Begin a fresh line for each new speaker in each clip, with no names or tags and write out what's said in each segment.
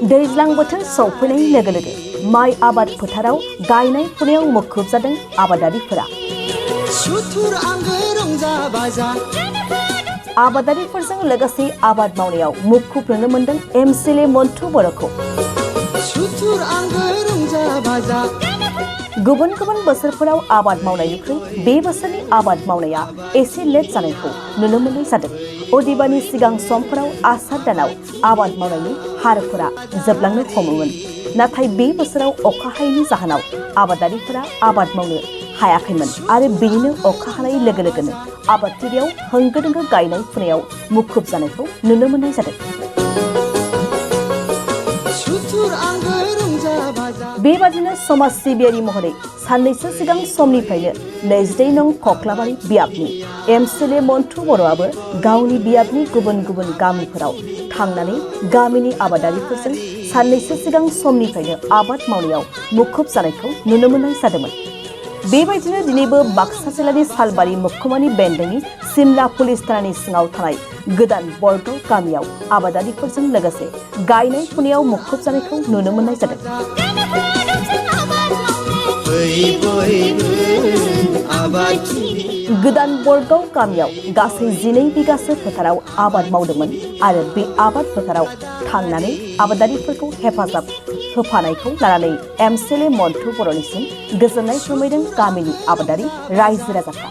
दैज्लां बोथोर सौफैनाय लोगो लोगो माइ आबाद फोथाराव गायनाय फुनायाव मुखुब जादों आबादारिफोरा। आबादारिफोरजों लोगोसे आबाद मावनायाव मुखुब नुनो मोनदों एमसिएलए मन्टु बर'खौ। गुबुन गुबुन बोसोरफोराव आबाद मावनायनिख्रुइ बे बोसोरनि आबाद मावनाया एसे लेट जानायखौ नुनो मोननाय जादों। अदेबानि सिगां समफोराव आसार दानाव आबाद मावनायनि हारफोरा जोबलांनो हमोमोन, नाथाय बे बोसोराव अखा हायैनि जाहोनाव आबादारिफोरा आबाद मावनो हायाखैमोन आरो बेनिनो अखा हानाय लोगो लोगोनो आबादथिलियाव होंगो दोंगो गायनाय फुनायाव मुखुब जानायखौ नुनो मोननाय जादों। बेबादिनो समाज सिबियारि महरै साननैसो सिगां समनिफ्रायनो 22 नं कक्लाबारि बियाबनि एमसिएलए मन्टु बर'आबो गावनि बियाबनि गुबुन गुबुन गामिफोराव थांनानै गामिनि आबादारिफोरजों साननैसो सिगां समनिफ्रायनो आबाद मावनायाव मुखुब जानायखौ नुनो मोननाय जादोंमोन। बेबायदिनो दिनैबो बाक्सा जिल्लानि सालबारि मुखुमानि बेन्दोंनि सिमला पुलिस थानानि सिङाव थानाय गोदान बरगाव गामियाव आबादारिफोरजों लोगोसे गायनाय फुनायाव मुखुब जानायखौ नुनो मोननाय जादों। गोदान बरगाव गामियाव गासै 12 बिगासो फोथाराव आबाद मावदोंमोन आरो बे आबाद फोथाराव थांनानै आबादारिफोरखौ हेफाजाब होफानायखौ लानानै एमसिएलए मन्टु बर'निसिम गोजोननाय फोरमायदों गामिनि आबादारि रायजो राजाफ्रा।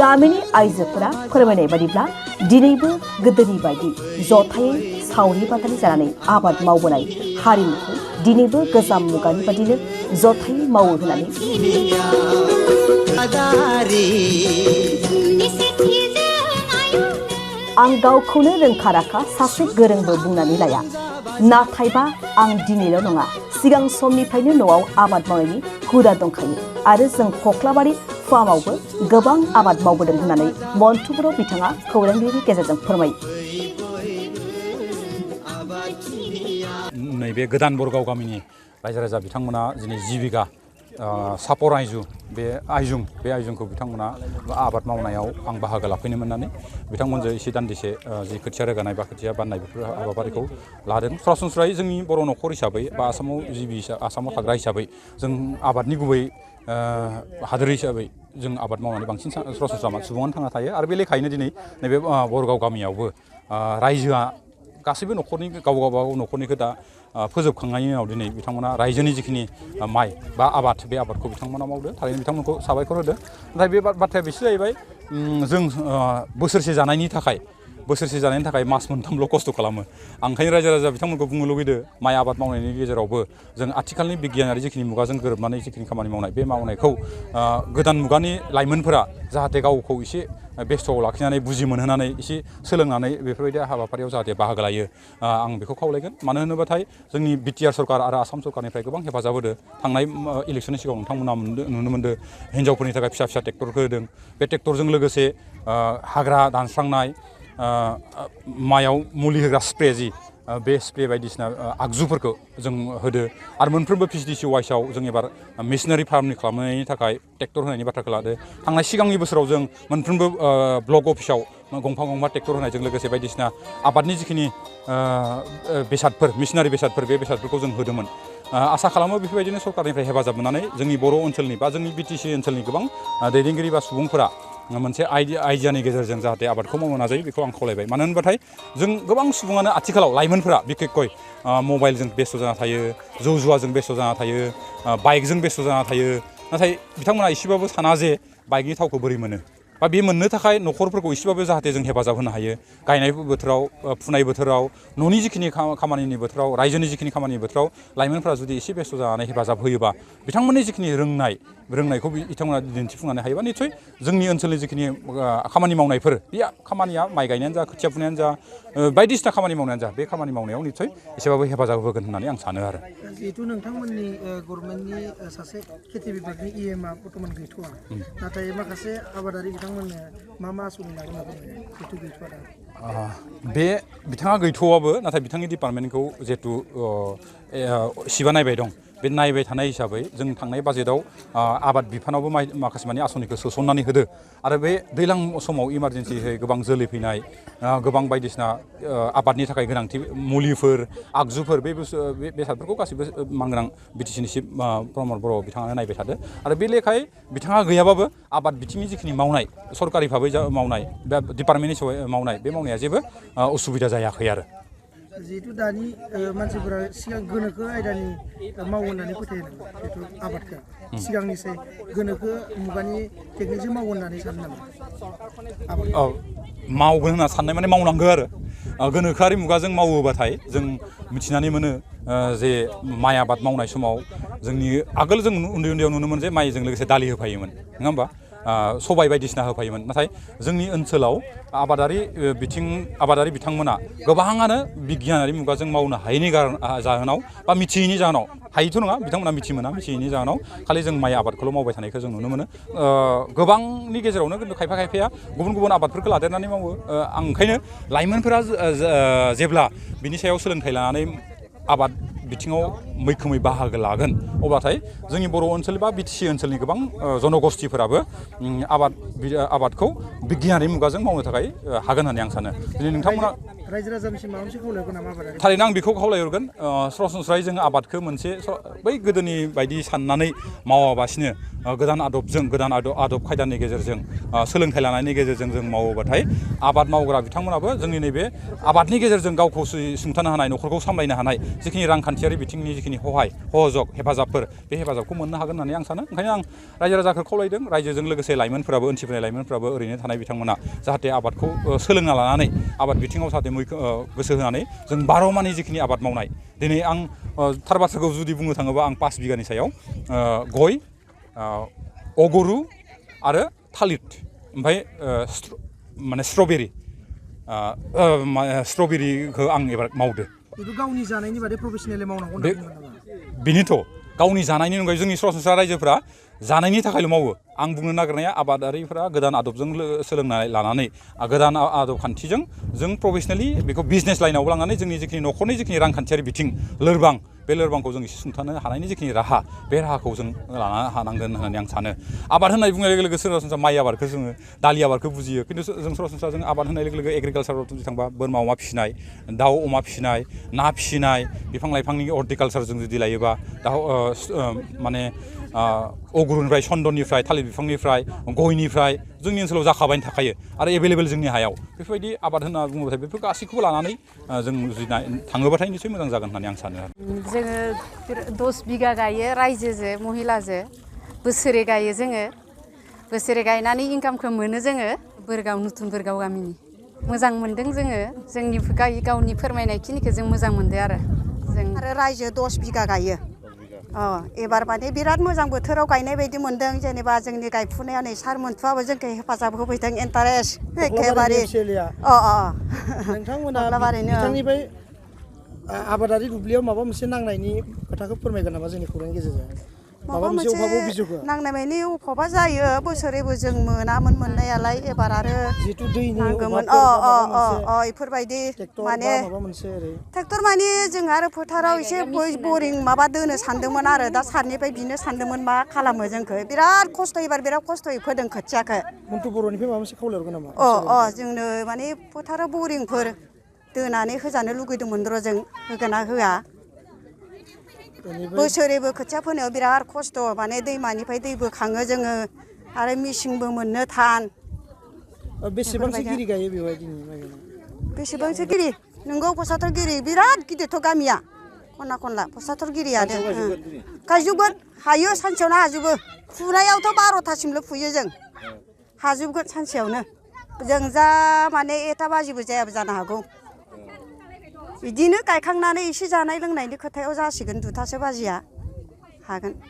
गामिनि आइजोफोरा फोरमायनाय बादिब्ला दिनैबो गोदोनि बायदि जथायै सावरि बादालि जानानै आबाद मावबोनाय हारिमुखौ दिनैबो गोजाम मुगानि बादिनो जथायै मावो होननानै आं गावखौनो रोंखा राखा सासे गोरोंबो बुंनानै लाया, नाथायबा आं दिनैल' नङा सिगां समनिफ्रायनो न'आव आबाद मावनायनि हुदा दंखायो आरो जों कक्लाबारि फार्मावबो गोबां आबाद मावबोदों होननानै मन्टु बर' बिथाङा खौरांगिरिनि गेजेरजों फोरमायो।
नैबे गोदान बरगाव गामिनि रायजो राजा बिथांमोना दिनै 10 बिगा सापर आइजुंखौ बिथांमोना आबाद मावनायाव आं बाहागो लाफैनो मोननानै बिथांमोनजों एसे दान्दिसे जि खोथिया रोगानाय बा खोथिया बाननाय बेफोर हाबाफारिखौ लादों। सरासनस्रायै जोंनि बर' न'खर हिसाबै बा आसामाव थाग्रा हिसाबै जों आबादनि गुबै हादोर हिसाबै जों आबाद मावनानै बांसिन सरासनस्रा सुबुङानो थांना थायो आरो बे लेखायैनो दिनै नैबे बरगाव गामियावबो रायजोआ गासैबो गावबागाव न'खरनिखौ दा फोजोबखांनायनि उनाव दिनै बिथांमोना रायजोनि जिखिनि माइ बा आबाद बे आबादखौ बिथांमोना मावदों। थारैनो बिथांमोनखौ साबायखर होदों। नाथाय बे बाथ्राया बेसो जाहैबाय जों बोसोरसे जानायनि थाखाय मास मोनथामल' खस्थ' खालामो। आं ओंखायनो रायजो राजा बिथांमोनखौ बुंनो लुगैदों माइ आबाद मावनायनि गेजेरावबो जों आथिखालनि बिगियानारि जिखिनि मुगाजों गोरोबनानै जिखिनि खामानि मावनाय बे मावनायखौ गोदान मुगानि लाइमोनफोरा जाहाथे गावखौ एसे बेस्थ'आव लाखिनानै बुजि मोनहोनानै एसे सोलोंनानै बेफोरबायदि हाबाफारियाव जाहाथे बाहागो लायो आं बेखौ खावलायगोन। मानो होनोबाथाय जोंनि बिटिआर सरकार आरो आसाम सरकारनिफ्राय गोबां हेफाजाब होदों। थांनाय इलेक्सननि सिगाङाव नोंथांमोना नुनो मोन्दों हिन्जावफोरनि थाखाय फिसा फिसा ट्रेक्टरखौ होदों। बे ट्रेक्टरजों लोगोसे हाग्रा दानस्रांनाय माइआव मुलि होग्रा स्प्रे बे स्प्रे बायदिसिना आगजुफोरखौ जों होदो आरो मोनफ्रोमबो PCDC वाइसआव जों एबार मेसिनारि फार्मनि खालामनायनि थाखाय ट्रेक्टर होनायनि बाथ्राखौ लादो। थांनाय सिगांनि बोसोराव जों मोनफ्रोमबो ब्लक अफिसाव गंफा ट्रेक्टर होनायजों लोगोसे बायदिसिना आबादनि जिखिनि बेसादफोर मेसिनारि बेसादफोर बे बेसादफोरखौ जों होदोंमोन। आसा खालामो बेफोरबायदिनो सरकारनिफ्राय हेफाजाब मोननानै जोंनि बर' ओनसोलनि बा जोंनि BTC ओनसोलनि गोबां दैदेनगिरि बा सुबुंफोरा मोनसे आइडियानि गेजेरजों जाहाथे आबादखौ मावनो नाजायो बेखौ आं खावलायबाय। मानो होनबाथाय जों गोबां सुबुङानो आथिखालाव लाइमोनफोरा बिखेखय मबाइलजों बेस्थ' जाना थायो, जौ जुवाजों बेस्थ' जाना थायो, बाइकजों बेस्थ' जाना थायो। नाथाय बिथांमोना एसेबाबो साना जे बाइकनि थावखौ बोरै मोनो बा बे मोननो थाखाय न'खरफोरखौ एसेबाबो जाहाथे जों हेफाजाब होनो हायो। गायनाय बोथोराव फुनाय बोथोराव न'नि जिखिनि खामानिनि बोथोराव रायजोनि जिखिनि खामानिनि बोथोराव लाइमोनफोरा जुदि एसे बेस्थ' जानानै हेफाजाब होयोबा बिथांमोननि जिखिनि रोंनायखौ बिथांमोना दिन्थिफुंनानै हायोबा निसय जोंनि ओनसोलनि जिखिनि खामानि मावनायफोर बे खामानिया माइ गायनायानो जा खोथिया फुनायानो जा बायदिसिना खामानि मावनायानो जा बे खामानि मावनायाव निसय एसेबाबो हेफाजाब होगोन होननानै आं सानो आरो।
जिहेतु नोंथांमोननि गभर्नमेन्टनि सासे खेथि बिभागनि EMआ बर्थमान गैथ'वा, नाथाय माखासे आबादारि बिथांमोननो मा आसनि लागोन जिहेतु गैथ'वा दा?
बे बिथाङा गैथ'वाबो, नाथाय बिथांनि डिपार्टमेन्टखौ जिहेतु सिबा नायबाय दं बे नायबाय थानाय हिसाबै जों थांनाय बाजेटआव आबाद बिफानावबो माखासे माने आसनिखौ सोसननानै होदो आरो बे दैज्लां समाव इमारजेन्सियै गोबां जोलै फैनाय गोबां बायदिसिना आबादनि थाखाय गोनांथि मुलिफोर आगजुफोर बे बेसादफोरखौ गासैबो मांग्रां बिटिसिनि चिफ प्रमद बर' बिथाङानो नायबाय थादो आरो बे लेखायै बिथाङा गैयाबाबो आबाद बिथिंनि जिखिनि मावनाय सरकारि भाबै मावनाय बा डिपार्टमेन्टनि हिसाबै मावनाय बे मावनाया जेबो उसुबिदा जायाखै आरो
जिहेतु दानि मानसिफोरा सिगां गोनोखो आयदानि मावो होननानै फोथायो जिहेतु आबादखौ सिगांनिसाय गोनोखो मुगानि टेकनिकजों मावो होननानै सानो नामा
मावगोन होनना साननाय माने मावनांगौ आरो गोनोखोआरि मुगाजों मावोबाथाय जों मिथिनानै मोनो जे माइ आबाद मावनाय समाव जोंनि आगोल जों उन्दै उन्दैयाव नुनो मोन जे माइजों लोगोसे दालि होफायोमोन नङा होमबा सबाय बायदिसिना होफायोमोन नाथाय जोंनि ओनसोलाव आबादारि बिथांमोना गोबाङानो बिगियानारि मुगाजों मावनो हायैनि जाहोनाव बा मिथियैनि जाहोनाव हायैथ' नङा बिथांमोना मिथियैनि जाहोनाव खालि जों माइ आबादखौल' मावबाय थानायखौ जों नुनो मोनो गोबांनि गेजेरावनो खिन्थु खायफाया गुबुन आबादफोरखौ लादेरनानै मावो आं ओंखायनो लाइमोनफोरा जेब्ला बिनि सायाव सोलोंथाइ लानानै आबाद बिथिङाव मैखोमै बाहागो लागोन अब्लाथाय जोंनि बर' ओनसोल बा बिटिसि ओनसोलनि गोबां जनगोष्ठीफोराबो आबादखौ बिगियानारि मुगाजों मावनो थाखाय हागोन होननानै आं सानो दिनै नोंथांमोना
रायजो राजानिसिम माबा मोनसे खावलायगोन नामा आबादारि
थारैनो आं बेखौ खावलायहरगोन सरासनस्रायै जों आबादखौ मोनसे बै गोदोनि बायदि साननानै मावाबासिनो गोदान आदब खायदानि गेजेरजों सोलोंथाइ लानायनि गेजेरजों जों मावोबाथाय आबाद मावग्रा बिथांमोनाबो जोंनि नैबे आबादनि गेजेरजों गावखौ सुंथानो हानाय न'खरखौ सामलायनो हानाय जिखिनि रांखान्थियारि बिथिंनि जिखिनि हेफाजाबफोर बे हेफाजाबखौ मोननो हागोन होननानै आं सानो ओंखायनो आं रायजो राजाखौ खावलायदों रायजोजों लोगोसे लाइमोनफोराबो ओनसोलनि लाइमोनफोराबो ओरैनो थानाय बिथांमोना जाहाथे आबादखौ सोलोंना लानानै आबाद बिथिङाव जाहाथे गोसो होनानै जों 12 मानि जिखिनि आबाद मावनाय दिनै आं थार बाथ्राखौ जुदि बुंनो थाङोबा आं 5 बिगानि सायाव गय अगरु आरो थालिर ओमफ्राय माने स्ट्रबेरिखौ आं एबार मावदो
गावनि जानायनि बादै प्रफेसनेलि मावनांगौ
बेनोथ' गावनि जानायनि अनगायै जोंनि सरासनस्रा रायजोफ्रा जानायनि थाखायल' मावो आं बुंनो नागिरनाया आबादारिफोरा गोदान आदबजों सोलोंनानै लानानै गोदान आदब खान्थिजों जों प्रफेसनेलि बेखौ बिजनेस लाइनावबो लांनानै जोंनि जिखिनि न'खरनि जिखिनि रांखान्थियारि बिथिं लोरबां बे लोरबांखौ जों एसे सुंथानो हानायनि जिखिनि राहा बे राहाखौ जों लानो हानांगोन होननानै आं सानो आबाद होननाय बुंनाय लोगो लोगो सरासनस्रा माइ आबादखौ जोङो दालि आबादखौ बुजियो खिन्थु जों सरासनस्रा जों आबाद होननाय लोगो लोगो एग्रिकालसाराव जुदि थांबा बोरमा अमा फिसिनाय दाउ अमा फिसिनाय ना फिसिनाय बिफां लाइफांनि हर्टिकालसारजों जुदि लायोबा माने अगरुनिफ्राय चन्दननिफ्राय थालिर बिफांनिफ्राय गयनिफ्राय जोंनि ओनसोलाव जाखाबाय थाखायो आरो एभेलेबेल जोंनि हायाव बेफोरबायदि आबाद होनना बुङोबाथाय बेफोर गासैखौबो लानानै जों जुदि थाङोबाथाय निसय मोजां जागोन होननानै आं सानो
जोङो 10 बिगा गायो रायजोजों महिलाजों बोसोरे गायो जोङो बोसोरे गायनानै इनकामखौ मोनो जोङो नथुन बोरगाव गामिनि मोजां मोनदों जोङो जोंनि गावनि फोरमायनायखिनिखौ जों मोजां मोनदों आरो
रायजो 10 बिगा गायो एबार माने बिराद मोजां बोथोराव गायनाय बायदि मोनदों जेनेबा जोंनि गायफुनायाव नै सार मोनथुआबो जोंखौ हेफाजाब होफैदों इन्टारेस्ट एखेबारे
नोंथांमोना बिथांनिफ्राय आबादारि दुब्लियाव माबा मोनसे नांनायनि खोथाखौ फोरमायगोन नामा जोंनि खौरांनि गेजेरजों माबा मोनसे
नांनाय माने अभाबा जायो बोसोरैबो जों मोनामोन मोननायालाय एबार आरो
जिहेतु दैनि
नांगौमोन इफोरबायदि माने ट्रेक्टर माने जों आरो फोथाराव एसे बरिं माबा दोनो सानदोंमोन आरो दा सारनिफ्राय बिनो सानदोंमोन मा खालामो जोंखौ बिराद खस्थ' एबार बिराद खस्थ'यै फोदों खोथियाखौ
मन्थु बर'निफ्राय माबा मोनसे खावलायहरगोन नामा
जोंनो माने फोथाराव बरिंफोर दोनानै होजानो लुगैदोंमोन र' जों होगोन ना होआ बोसोरैबो खोथिया फोनायाव बिराद खस्थ' माने दैमानिफ्राय दै बोखाङो जोङो आरो मेचिनबो मोननो थान
बेसेबांसो गिरि गायो बेबायदि
बेसेबांसो गिरि नोंगौ 75 गिरि बिराद गिदिरथ' गामिया खनला 75 गिरियानो गायजोबगोन हायो सानसेयावनो हाजोबो फुनायावथ' 12थासिमल' फुयो जों हाजोबगोन सानसेयावनो जों जा माने 1 बाजिबो जायाबो जानो हागौ बिदिनो गायखांनानै एसे जानाय लोंनायनि खोथायाव जासिगोन 2थासो बाजिया हागोन